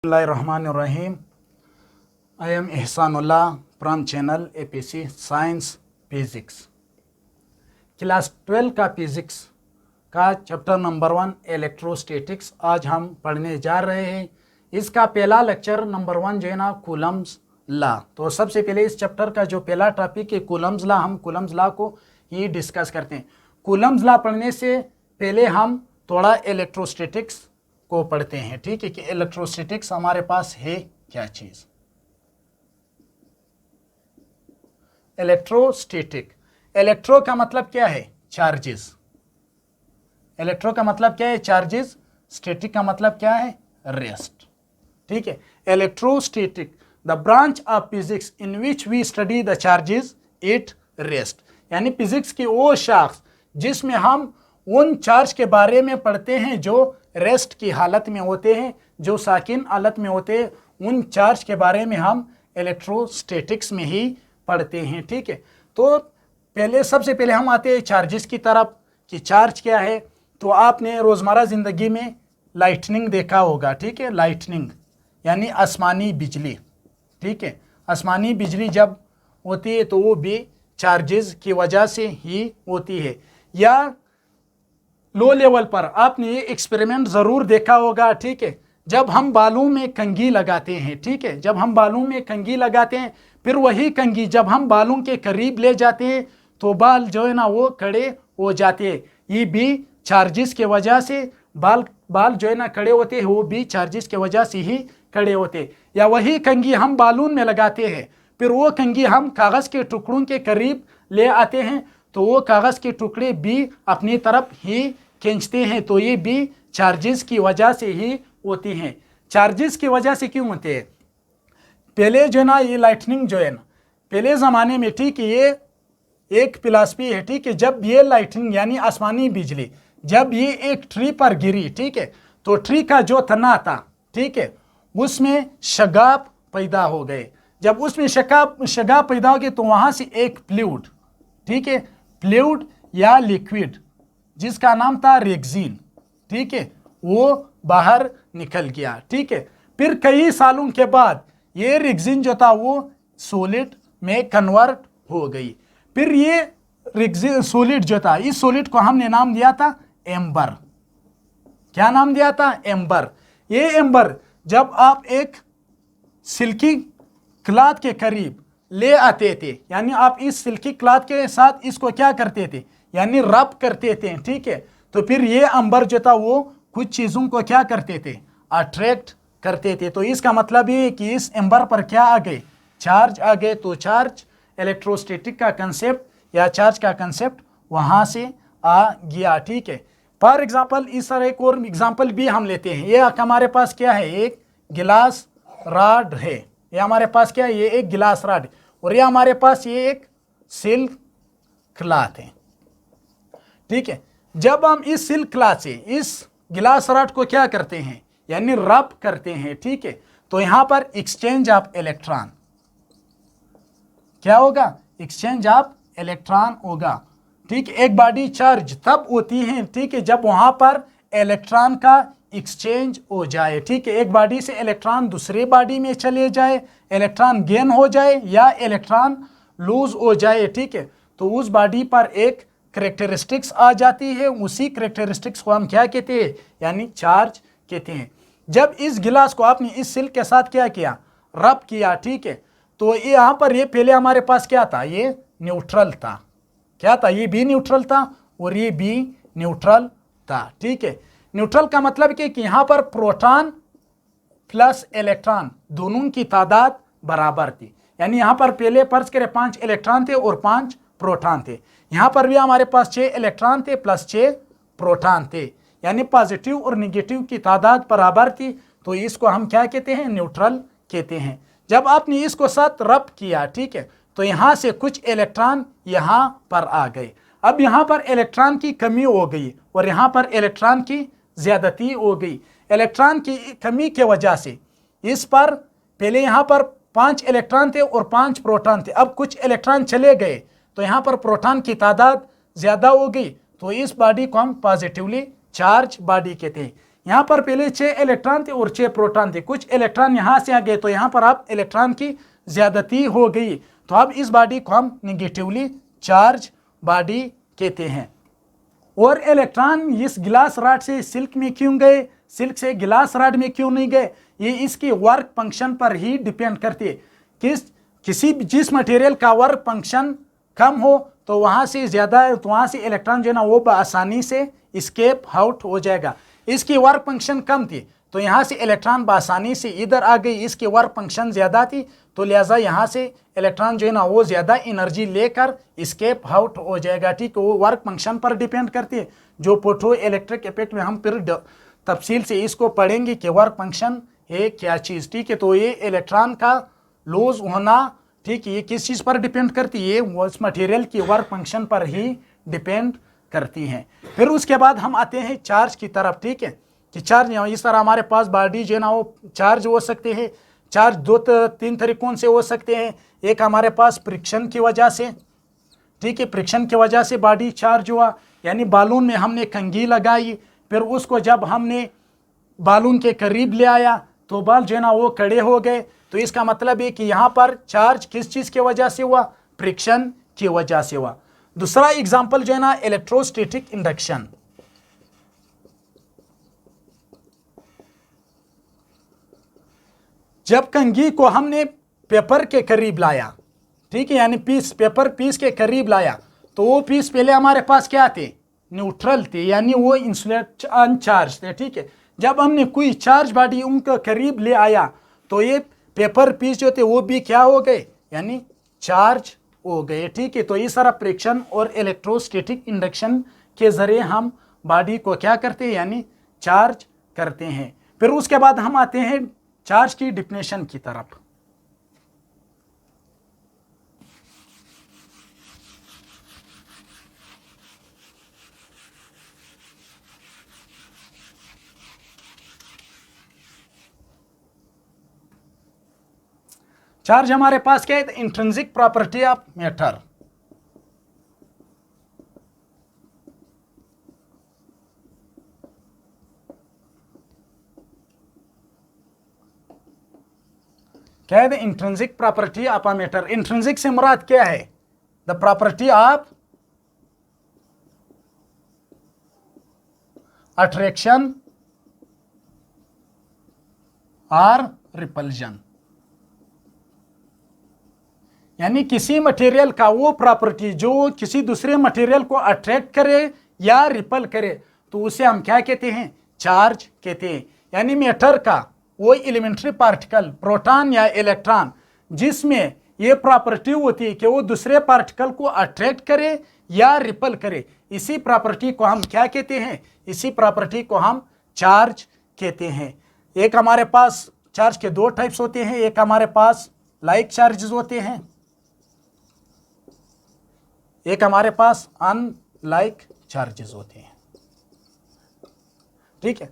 Bismillahirrahmanirrahim. I am Ihsanullah from channel APC Science Physics. Class 12 का physics का chapter number 1 electrostatics आज हम पढ़ने जा रहे हैं। इसका पहला लेक्चर नंबर 1 जो है ना कूलम्स लॉ। तो सबसे पहले इस चैप्टर का जो पहला टॉपिक है कूलम्स लॉ, हम कूलम्स लॉ को ही डिस्कस करते हैं। कूलम्स लॉ पढ़ने से पहले हम थोड़ा इलेक्ट्रोस्टैटिक्स को पढ़ते हैं, ठीक है, कि इलेक्ट्रोस्टैटिक्स हमारे पास है क्या चीज। इलेक्ट्रोस्टैटिक, इलेक्ट्रो का मतलब क्या है? चार्जेस। इलेक्ट्रो का मतलब क्या है? चार्जेस। स्टैटिक का मतलब क्या है? रेस्ट, ठीक है। Electrostatic the branch of physics in which we study the charges at rest, यानी फिजिक्स की वो शाख जिसमें हम उन चार्ज के बारे में पढ़ते हैं जो रेस्ट की हालत में होते हैं, जो साकिन हालत में होते हैं, उन चार्ज के बारे में हम इलेक्ट्रोस्टैटिक्स में ही पढ़ते हैं, ठीक है। तो सबसे पहले हम आते हैं चार्जेस की तरफ कि चार्ज क्या है। तो आपने रोज़मर्रा ज़िंदगी में लाइटनिंग देखा होगा, ठीक है। लाइटनिंग यानी आसमानी बिजली, ठीक है। आसमानी बिजली जब होती है तो वो भी चार्जेस की वजह से ही होती है। या लो लेवल पर आपने ये एक्सपेरिमेंट ज़रूर देखा होगा, ठीक है। जब हम बालों में कंघी लगाते हैं, ठीक है, जब हम बालों में कंघी लगाते हैं, फिर वही कंघी जब हम बालों के करीब ले जाते हैं तो बाल जो है ना वो खड़े हो जाते हैं। ये भी चार्जेस के वजह से बाल जो है ना खड़े होते हैं, वो भी चार्जेस के वजह से ही खड़े होते हैं। या वही कंघी हम बालून में लगाते हैं, फिर वो कंघी हम कागज़ के टुकड़ों के करीब ले आते हैं तो वो कागज़ के टुकड़े भी अपनी तरफ ही खींचते हैं। तो ये भी चार्जेस की वजह से ही होती हैं। चार्जेस की वजह से क्यों होते हैं? पहले जो ना ये लाइटनिंग जो है ना पहले ज़माने में, ठीक है, ये एक फिलॉसफी है, ठीक है। जब ये लाइटनिंग यानी आसमानी बिजली जब ये एक ट्री पर गिरी, ठीक है, तो ट्री का जो तना था, ठीक है, उसमें शगाफ पैदा हो गए। जब उसमें शगाफ पैदा हो गए तो वहाँ से एक फ्लूइड, ठीक है, फ्लूइड या लिक्विड जिसका नाम था रेक्सिन, ठीक है, वो बाहर निकल गया, ठीक है। फिर कई सालों के बाद ये रेक्सिन जो था वो सॉलिड में कन्वर्ट हो गई। फिर ये रेक्सिन सॉलिड जो था, इस सॉलिड को हमने नाम दिया था एम्बर। क्या नाम दिया था? एम्बर। ये एम्बर जब आप एक सिल्की क्लॉथ के करीब ले आते थे, यानी आप इस सिल्की क्लॉथ के साथ इसको क्या करते थे, यानी रब करते थे, ठीक है, तो फिर ये अंबर जो था वो कुछ चीज़ों को क्या करते थे? अट्रैक्ट करते थे। तो इसका मतलब ये कि इस एम्बर पर क्या आ गए? चार्ज आ गए। तो चार्ज इलेक्ट्रोस्टैटिक का कंसेप्ट या चार्ज का कंसेप्ट वहाँ से आ गया, ठीक है। फॉर एग्जाम्पल इस तरह एक और एग्जाम्पल भी हम लेते हैं। ये हमारे पास क्या है? एक गिलास रॉड है। ये हमारे पास क्या है? ये एक गिलास रॉड है। और ये हमारे पास ये एक सिल्क क्लॉथ है, ठीक है। जब हम इस सिल्क क्लॉथ से इस गिलास रॉड को क्या करते हैं, यानी रब करते हैं, ठीक है, तो यहां पर एक्सचेंज ऑफ इलेक्ट्रॉन क्या होगा? एक्सचेंज ऑफ इलेक्ट्रॉन होगा, ठीक है। एक बॉडी चार्ज तब होती है, ठीक है, जब वहां पर इलेक्ट्रॉन का एक्सचेंज हो जाए, ठीक है। एक बॉडी से इलेक्ट्रॉन दूसरे बॉडी में चले जाए, इलेक्ट्रॉन गेन हो जाए या इलेक्ट्रॉन लूज हो जाए, ठीक है, तो उस बॉडी पर एक करेक्टरिस्टिक्स आ जाती है। उसी करेक्टरिस्टिक्स को हम क्या कहते हैं? यानी चार्ज कहते हैं। जब इस गिलास को आपने इस सिल्क के साथ क्या किया? रब किया, ठीक है, तो ये यहाँ पर ये पहले हमारे पास क्या था? ये न्यूट्रल था। क्या था? ये भी न्यूट्रल था और ये भी न्यूट्रल था, ठीक है। न्यूट्रल का मतलब कि यहाँ पर प्रोटॉन प्लस इलेक्ट्रॉन दोनों की तादाद बराबर थी। यानी यहाँ पर पहले फर्ज करें 5 इलेक्ट्रॉन थे और 5 प्रोटॉन थे। यहाँ पर भी हमारे पास 6 इलेक्ट्रॉन थे प्लस 6 प्रोटॉन थे, यानी पॉजिटिव और नेगेटिव की तादाद बराबर थी। तो इसको हम क्या कहते हैं? न्यूट्रल कहते हैं। जब आपने इसको साथ रब किया, ठीक है, तो यहाँ से कुछ इलेक्ट्रॉन यहाँ पर आ गए। अब यहाँ पर इलेक्ट्रॉन की कमी हो गई और यहाँ पर इलेक्ट्रॉन की ज्यादती हो गई। इलेक्ट्रॉन की कमी के वजह से इस पर पहले यहाँ पर 5 इलेक्ट्रॉन थे और 5 प्रोटॉन थे। अब कुछ इलेक्ट्रॉन चले गए तो यहाँ पर प्रोटॉन की तादाद ज्यादा हो गई। तो इस बॉडी को हम पॉजिटिवली चार्ज बॉडी कहते हैं। यहाँ पर पहले 6 इलेक्ट्रॉन थे और 6 प्रोटॉन थे, कुछ इलेक्ट्रॉन यहाँ से आ गए तो यहाँ पर अब इलेक्ट्रॉन की ज्यादती हो गई, तो अब इस बॉडी को हम निगेटिवली चार्ज बॉडी कहते हैं। और इलेक्ट्रॉन इस गिलास रॉड से सिल्क में क्यों गए, सिल्क से गिलास रॉड में क्यों नहीं गए, ये इसकी वर्क फंक्शन पर ही डिपेंड करती है। जिस मटेरियल का वर्क फंक्शन कम हो तो वहां से ज्यादा, तो वहां से इलेक्ट्रॉन जो है ना वो आसानी से स्केप आउट हो जाएगा। इसकी वर्क फंक्शन कम थी तो यहाँ से इलेक्ट्रॉन आसानी से इधर आ गई, इसकी वर्क फंक्शन ज्यादा थी तो लिहाजा यहाँ से इलेक्ट्रॉन जो है ना वो ज्यादा एनर्जी लेकर स्केप आउट हो जाएगा। ठीक है, वो वर्क फंक्शन पर डिपेंड करती है, जो फोटो इलेक्ट्रिक इफेक्ट में हम फिर तफसील से इसको पढ़ेंगे कि वर्क फंक्शन है क्या चीज़। ठीक है, तो ये इलेक्ट्रॉन का लूज होना, ठीक है, ये किस चीज़ पर डिपेंड करती है, वो इस मटेरियल की वर्क फंक्शन पर ही डिपेंड करती हैं। फिर उसके बाद हम आते हैं चार्ज की तरफ। ठीक है, कि चार्ज इस तरह हमारे पास बॉडी जो है ना वो चार्ज हो सकते हैं। चार्ज 2-3 तरीकों से हो सकते हैं। एक हमारे पास फ्रिक्शन की वजह से, ठीक है, फ्रिक्शन की वजह से बॉडी चार्ज हुआ, यानी बालून में हमने कंघी लगाई, फिर उसको जब हमने बालून के करीब ले आया तो बाल जो है ना वो खड़े हो गए, तो इसका मतलब है कि यहाँ पर चार्ज किस चीज़ की वजह से हुआ, फ्रिक्शन की वजह से हुआ। दूसरा एग्जाम्पल जो है ना इलेक्ट्रोस्टैटिक इंडक्शन। जब कंघी को हमने पेपर के करीब लाया, ठीक है, यानी पेपर पीस के करीब लाया, तो वो पीस पहले हमारे पास क्या थे, न्यूट्रल थे, यानी वो इंसुलेट अनचार्ज थे। ठीक है, जब हमने कोई चार्ज बॉडी उनके करीब ले आया तो ये पेपर पीस जो थे वो भी क्या हो गए, यानी चार्ज हो गए। ठीक है, तो इस तरह फ्रिक्शन और इलेक्ट्रोस्टैटिक इंडक्शन के जरिए हम बॉडी को क्या करते हैं, यानी चार्ज करते हैं। फिर उसके बाद हम आते हैं चार्ज की डिफिनेशन की तरफ। चार्ज हमारे पास क्या है, इंट्रिंसिक प्रॉपर्टी ऑफ मैटर। क्या है, intrinsic property of a matter. Intrinsic से मुराद क्या है, द प्रॉपर्टी ऑफ अट्रैक्शन और रिपल्जन, यानी किसी मटेरियल का वो प्रॉपर्टी जो किसी दूसरे मटेरियल को अट्रैक्ट करे या रिपल करे, तो उसे हम क्या कहते हैं, चार्ज कहते हैं। यानी मैटर का वो एलिमेंट्री पार्टिकल प्रोटॉन या इलेक्ट्रॉन जिसमें ये प्रॉपर्टी होती है कि वो दूसरे पार्टिकल को अट्रैक्ट करे या रिपल करे, इसी प्रॉपर्टी को हम क्या कहते हैं, इसी प्रॉपर्टी को हम चार्ज कहते हैं। एक हमारे पास चार्ज के 2 टाइप्स होते हैं, एक हमारे पास लाइक चार्जेस होते हैं, एक हमारे पास अनलाइक चार्जेस होते हैं। ठीक है,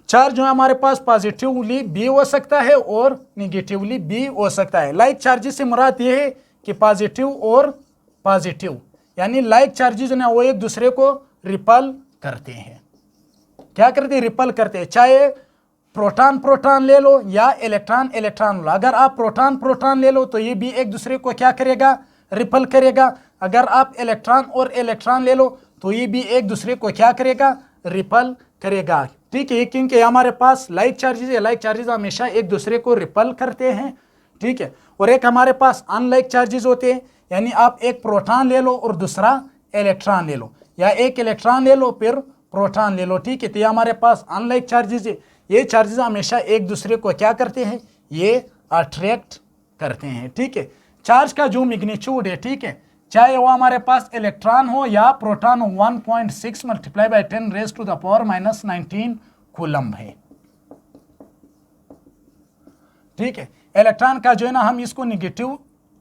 चार्ज जो है हमारे पास पॉजिटिवली भी हो सकता है और निगेटिवली भी हो सकता है। लाइक चार्जेस से मुराद ये है कि पॉजिटिव और पॉजिटिव, यानी लाइक चार्जेस जो है वो एक दूसरे को रिपल करते हैं। क्या करते हैं, रिपल करते हैं। चाहे प्रोटॉन प्रोटॉन ले लो या इलेक्ट्रॉन इलेक्ट्रॉन लो, अगर आप प्रोटॉन प्रोटॉन ले लो तो ये भी एक दूसरे को क्या करेगा, रिपल करेगा। अगर आप इलेक्ट्रॉन और इलेक्ट्रॉन ले लो तो ये भी एक दूसरे को क्या करेगा, रिपल करेगा। ठीक है, क्योंकि हमारे पास लाइक चार्जेस है, लाइक चार्जेस हमेशा एक दूसरे को रिपल करते हैं। ठीक है, और एक हमारे पास अनलाइक चार्जेस होते हैं, यानी आप एक प्रोटॉन ले लो और दूसरा इलेक्ट्रॉन ले लो, या एक इलेक्ट्रॉन ले लो फिर प्रोटॉन ले लो। ठीक है, तो ये हमारे पास अनलाइक चार्जेस है। ये चार्जेस हमेशा एक दूसरे को क्या करते हैं, ये अट्रैक्ट करते हैं। ठीक है, चार्ज का जो मैग्नीट्यूड है, ठीक है, चाहे वो हमारे पास इलेक्ट्रॉन हो या प्रोटॉन हो, 1.6 × 10⁻⁻⁻19 कूलम्ब है। ठीक है, इलेक्ट्रॉन का जो है ना हम इसको नेगेटिव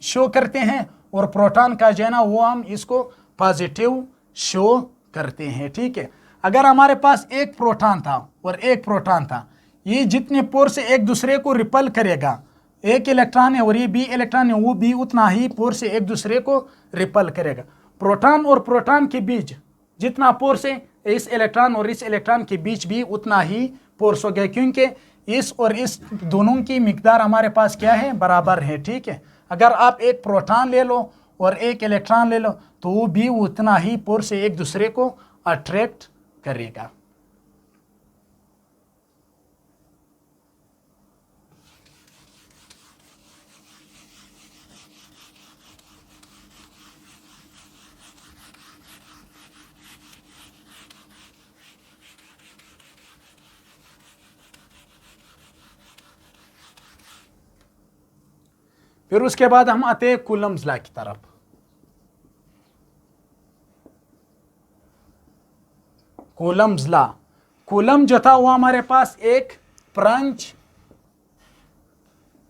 शो करते हैं और प्रोटॉन का जो है ना वो हम इसको पॉजिटिव शो करते हैं। ठीक है, अगर हमारे पास एक प्रोटॉन था और एक प्रोटॉन था, ये जितने पोर से एक दूसरे को रिपल करेगा, एक इलेक्ट्रॉन है और ये बी इलेक्ट्रॉन है, वो भी उतना ही पोर से एक दूसरे को रिपल करेगा। प्रोटॉन और प्रोटॉन के बीच जितना पोर से इस इलेक्ट्रॉन और इस इलेक्ट्रॉन के बीच भी उतना ही फोर्स हो गया, क्योंकि इस और इस दोनों की मिकदार हमारे पास क्या है, बराबर है। ठीक है, अगर आप एक प्रोटॉन ले लो और एक इलेक्ट्रॉन ले लो तो वो भी उतना ही फोर्स से एक दूसरे को अट्रैक्ट करेगा। फिर उसके बाद हम आते हैं कूलम्स लॉ की तरफ। कूलम्स लॉ, कूलम जो था वो हमारे पास एक फ्रेंच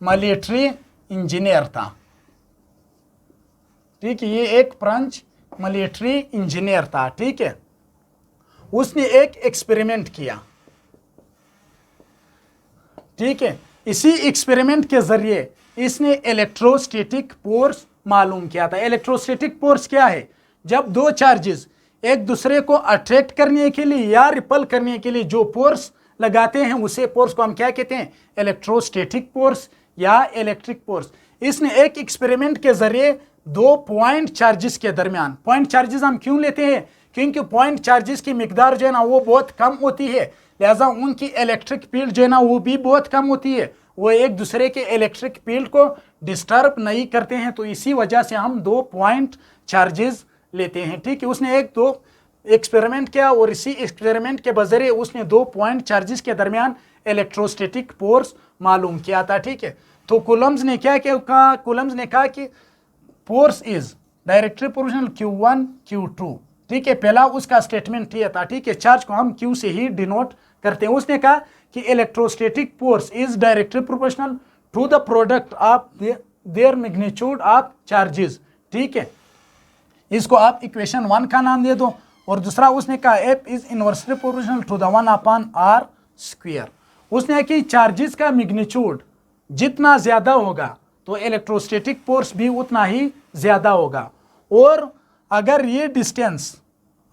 मिलिट्री इंजीनियर था। ठीक है, ये एक फ्रेंच मिलिट्री इंजीनियर था। ठीक है, उसने एक एक्सपेरिमेंट किया। ठीक है, इसी एक्सपेरिमेंट के जरिए इसने इलेक्ट्रोस्टैटिक फोर्स मालूम किया था। इलेक्ट्रोस्टैटिक फोर्स क्या है, जब दो चार्जेस एक दूसरे को अट्रैक्ट करने के लिए या रिपल करने के लिए जो फोर्स लगाते हैं उसे फोर्स को हम क्या कहते हैं, इलेक्ट्रोस्टैटिक फोर्स या इलेक्ट्रिक फोर्स। इसने एक एक्सपेरिमेंट के जरिए दो पॉइंट चार्जेस के दरमियान, पॉइंट चार्जेस हम क्यों लेते हैं, क्योंकि पॉइंट चार्जेस की मिकदार जो है ना वो बहुत कम होती है, लिहाजा उनकी इलेक्ट्रिक फील्ड जो है ना वो भी बहुत कम होती है, वो एक दूसरे के इलेक्ट्रिक फील्ड को डिस्टर्ब नहीं करते हैं। तो इसी वजह से हम दो पॉइंट चार्जेस लेते हैं। ठीक है, उसने एक दो एक्सपेरिमेंट किया और इसी एक्सपेरिमेंट के बजरिए उसने दो पॉइंट चार्जेस के दरमियान इलेक्ट्रोस्टैटिक फोर्स मालूम किया था। ठीक है, तो कूलम्स ने क्या कहा, कूलम्स ने कहा कि force is directly proportional Q1 Q2। ठीक है, पहला उसका स्टेटमेंट ये था। ठीक है, चार्ज को हम Q से ही डिनोट करते हैं। उसने कहा कि electrostatic force is directly proportional to the product of their magnitude of charges. ठीक है, इसको आप इक्वेशन 1 का नाम दे दो। और दूसरा उसने कहा F is inversely proportional to the 1/r²। उसने कि चार्जेस का मैग्नीट्यूड जितना ज्यादा होगा तो इलेक्ट्रोस्टैटिक फोर्स भी उतना ही ज्यादा होगा, और अगर ये डिस्टेंस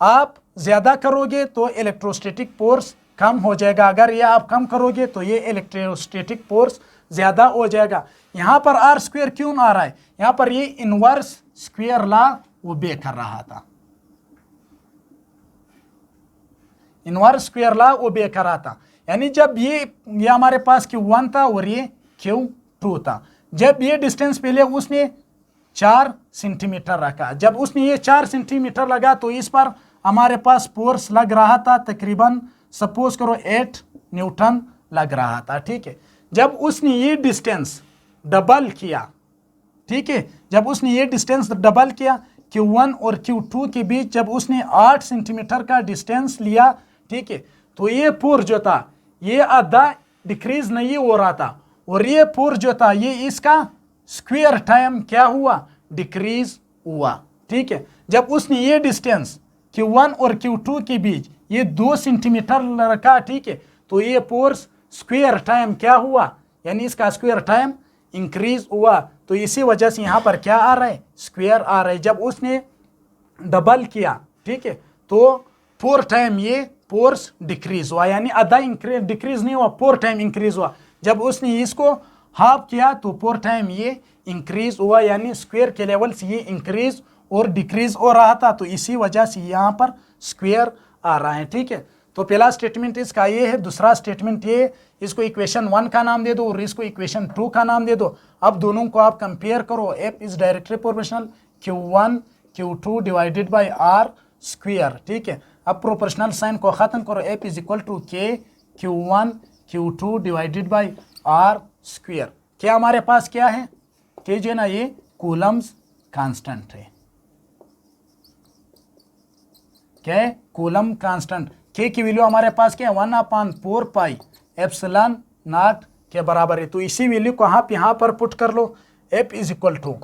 आप ज्यादा करोगे तो इलेक्ट्रोस्टैटिक फोर्स कम हो जाएगा, अगर ये आप कम करोगे तो ये इलेक्ट्रोस्टैटिक फोर्स ज्यादा हो जाएगा। यहाँ पर r² क्यों आ रहा है, यहाँ पर ये इनवर्स स्क्वायर लॉ ओबे कर रहा था, इनवर्स स्क्वायर लॉ ओबे कर रहा था। यानी जब ये हमारे पास Q1 था और ये Q2 था, जब ये डिस्टेंस पहले उसने 4 सेंटीमीटर रखा, जब उसने ये 4 सेंटीमीटर लगा तो इस पर हमारे पास फोर्स लग रहा था तकरीबन सपोज करो 8 न्यूटन लग रहा था। ठीक है, जब उसने ये डिस्टेंस डबल किया, ठीक है, जब उसने ये डिस्टेंस डबल किया Q1 और Q2 के बीच, जब उसने 8 सेंटीमीटर का डिस्टेंस लिया, ठीक है, तो ये फोर्स जो था ये आधा डिक्रीज नहीं हो रहा था, और ये फोर्स जो था ये इसका स्क्वायर टाइम क्या हुआ, डिक्रीज हुआ। ठीक है, जब उसने ये डिस्टेंस Q1 और Q2 के बीच ये 2 सेंटीमीटर रखा, ठीक है, तो ये फोर्स स्क्वायर टाइम क्या हुआ, यानी इसका स्क्वायर टाइम इंक्रीज हुआ। तो इसी वजह से यहाँ पर क्या आ रहा है, स्क्वायर आ रहा है। जब उसने डबल किया, ठीक है, तो 4 टाइम ये फोर्स डिक्रीज हुआ, यानी आधा डिक्रीज नहीं हुआ, 4 टाइम इंक्रीज हुआ। जब उसने इसको हाफ किया तो 4 टाइम ये इंक्रीज हुआ, यानी स्क्वायर के लेवल से ये इंक्रीज और डिक्रीज हो रहा था, तो इसी वजह से यहाँ पर स्क्वायर आ रहा है। ठीक है, तो पहला स्टेटमेंट इसका ये है, दूसरा स्टेटमेंट ये, इसको इक्वेशन 1 का नाम दे दो और इसको इक्वेशन 2 का नाम दे दो। अब दोनों को आप कंपेयर करो, F is directly proportional Q1 Q2 divided by r²। ठीक है, अब प्रोपोर्शनल साइन को खत्म करो, F is equal to K Q1 Q2 divided by r²। क्या हमारे पास क्या है, K जो है ना ये कूलम्स कांस्टेंट है, क्या है, कूलम कांस्टेंट। K की वैल्यू हमारे पास क्या है, 1/4 पाई एप्सिलॉन नॉट के बराबर है। तो इसी वैल्यू को आप यहाँ पर पुट कर लो, F is equal to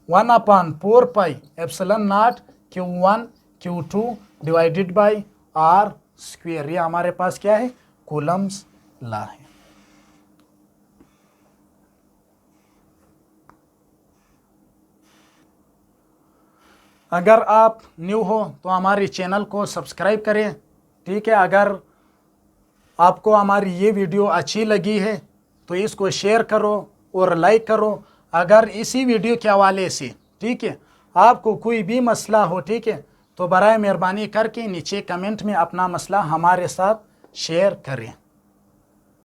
1/4 pi epsilon not Q1 Q2 divided by r²। ये हमारे पास क्या है, कूलम्स लॉ है। अगर आप न्यू हो तो हमारे चैनल को सब्सक्राइब करें ठीक है, अगर आपको हमारी ये वीडियो अच्छी लगी है तो इसको शेयर करो और लाइक करो। अगर इसी वीडियो के हवाले से, ठीक है, आपको कोई भी मसला हो, ठीक है, तो बराए मेहरबानी करके नीचे कमेंट में अपना मसला हमारे साथ शेयर करें।